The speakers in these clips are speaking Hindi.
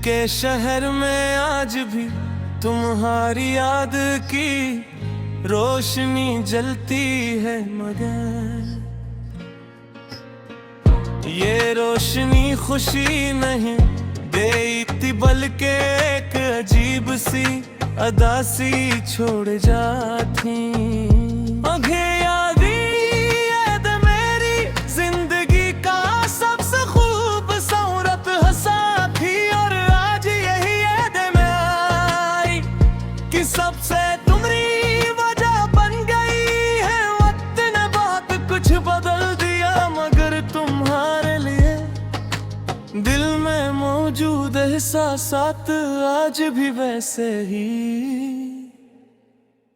के शहर में आज भी तुम्हारी याद की रोशनी जलती है, मगर ये रोशनी खुशी नहीं देती बल्कि एक अजीब सी अदा सी छोड़ जाती। आगे यादी याद मेरी जिंदगी का सबसे खूबसूरत हंसा थी, और आज यही याद में आई कि सबसे तुम्हारी वजह बन गई है। वक्त ने बहुत कुछ बदल दिया, मगर तुम्हारे लिए दिल में मौजूद एहसासात आज भी वैसे ही।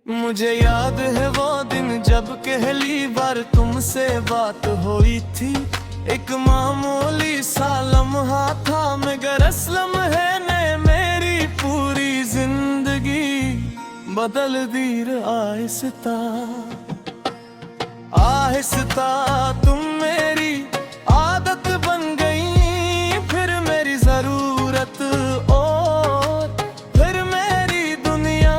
मुझे याद है वो दिन जब पहली बार तुमसे बात हुई थी। एक मामूली सा लम्हा था, मगर असलम है ने मेरी पूरी जिंदगी बदल दी। आहिस्ता आहिस्ता तुम मेरी आदत बन गई, फिर मेरी जरूरत और फिर मेरी दुनिया।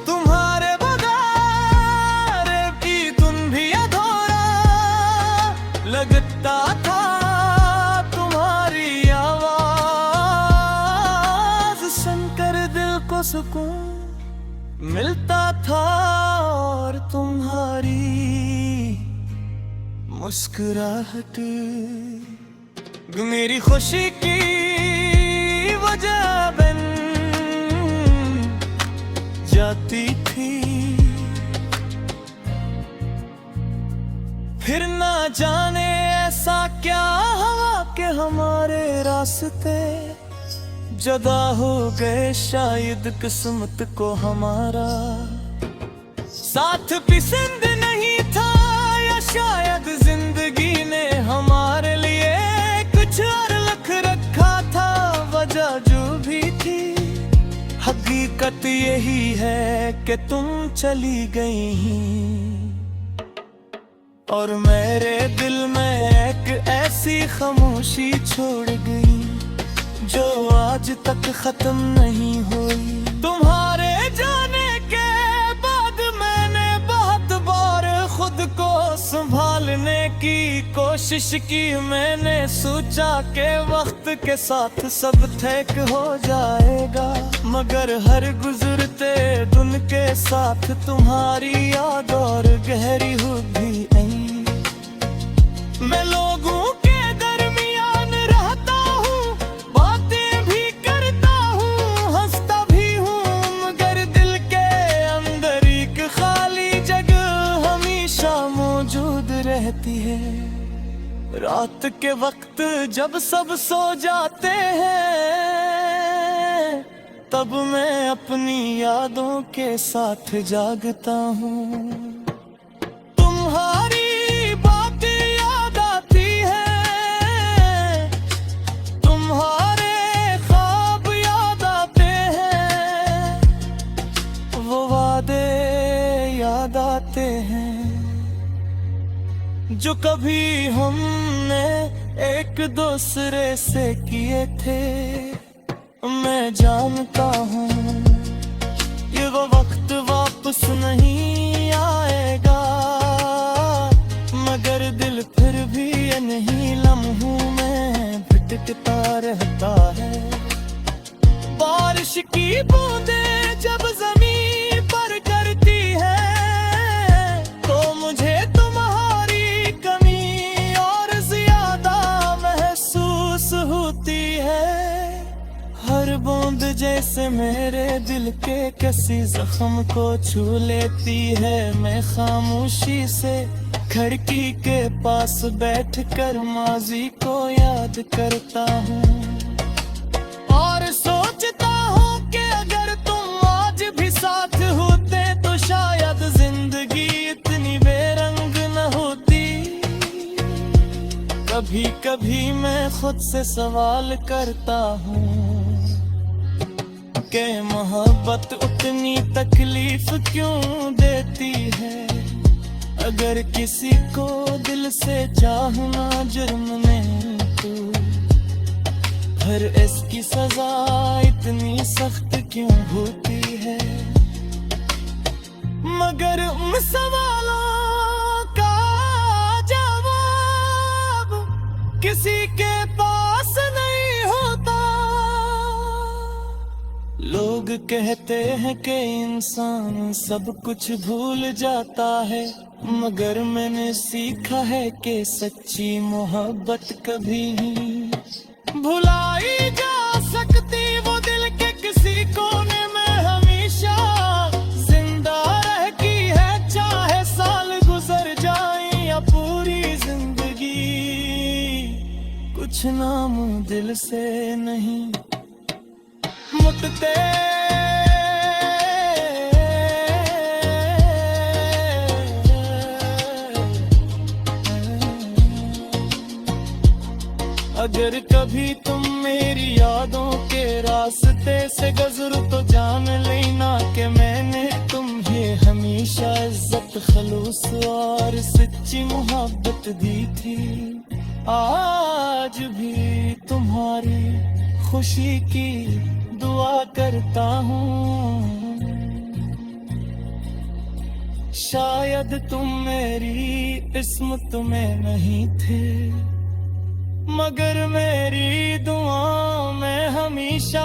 तुम्हारे बगैर की तुम भी अधूरा लगता था। तुम्हारी आवाज सुनकर दिल को सुकून मिलता था, और तुम्हारी मुस्कुराहट मेरी खुशी की वजह बन जाती थी। फिर ना जाने ऐसा क्या हुआ कि हमारे रास्ते जुदा हो गए। शायद किस्मत को हमारा साथ पसंद नहीं था, या शायद जिंदगी ने हमारे लिए कुछ और लिख रखा था। वजह जो भी थी, हकीकत यही है कि तुम चली गई, और मेरे दिल में एक ऐसी खामोशी छोड़ गई जो आज तक खत्म नहीं हुई। तुम्हारे जाने के बाद मैंने बहुत बार खुद को संभालने की कोशिश की। मैंने सोचा कि वक्त के साथ सब ठीक हो जाएगा, मगर हर गुजरते दिन के साथ तुम्हारी याद और गहरी होती गई। मैं लोगों के दरमियान रहता हूँ, बातें भी करता हूँ, हंसता भी हूँ, मगर दिल के अंदर एक खाली जगह हमेशा मौजूद रहती है। रात के वक्त जब सब सो जाते हैं, तब मैं अपनी यादों के साथ जागता हूँ। तुम्हारी याद आते हैं जो कभी हमने एक दूसरे से किए थे। मैं जानता हूँ ये वो वक्त वापस नहीं आएगा, मगर दिल फिर भी नहीं लम्हों में भटकता रहता है। बारिश की बूंदें जब जमीन पर करती है, तो मुझे तुम्हारी कमी और ज्यादा महसूस होती है। हर बूंद जैसे मेरे दिल के किसी जख्म को छू लेती है। मैं खामोशी से खिड़की के पास बैठकर माजी को याद करता हूँ, और सोचता हूँ कि अगर तुम आज भी साथ होते तो शायद जिंदगी इतनी बेरंग न होती। कभी कभी मैं खुद से सवाल करता हूँ कि मोहब्बत उतनी तकलीफ क्यों देती है। अगर किसी को दिल से चाहना जुर्म नहीं तो हर इसकी सजा इतनी सख्त क्यों होती है, मगर उन सवालों का जवाब किसी के पास नहीं होता। लोग कहते हैं कि इंसान सब कुछ भूल जाता है, मगर मैंने सीखा है कि सच्ची मोहब्बत कभी भुलाई जा सकती। वो दिल के किसी कोने में हमेशा जिंदा रहती है, चाहे साल गुजर जाए या पूरी जिंदगी। कुछ नाम दिल से नहीं मुटते, अगर कभी तुम मेरी यादों के रास्ते से गुजरो तो जान लेना कि मैंने तुम्हें हमेशा इज्जत, खलूस और सच्ची मोहब्बत दी थी। आज भी तुम्हारी खुशी की दुआ करता हूँ। शायद तुम मेरी किस्मत में नहीं थे, मगर मेरी दुआओं में हमेशा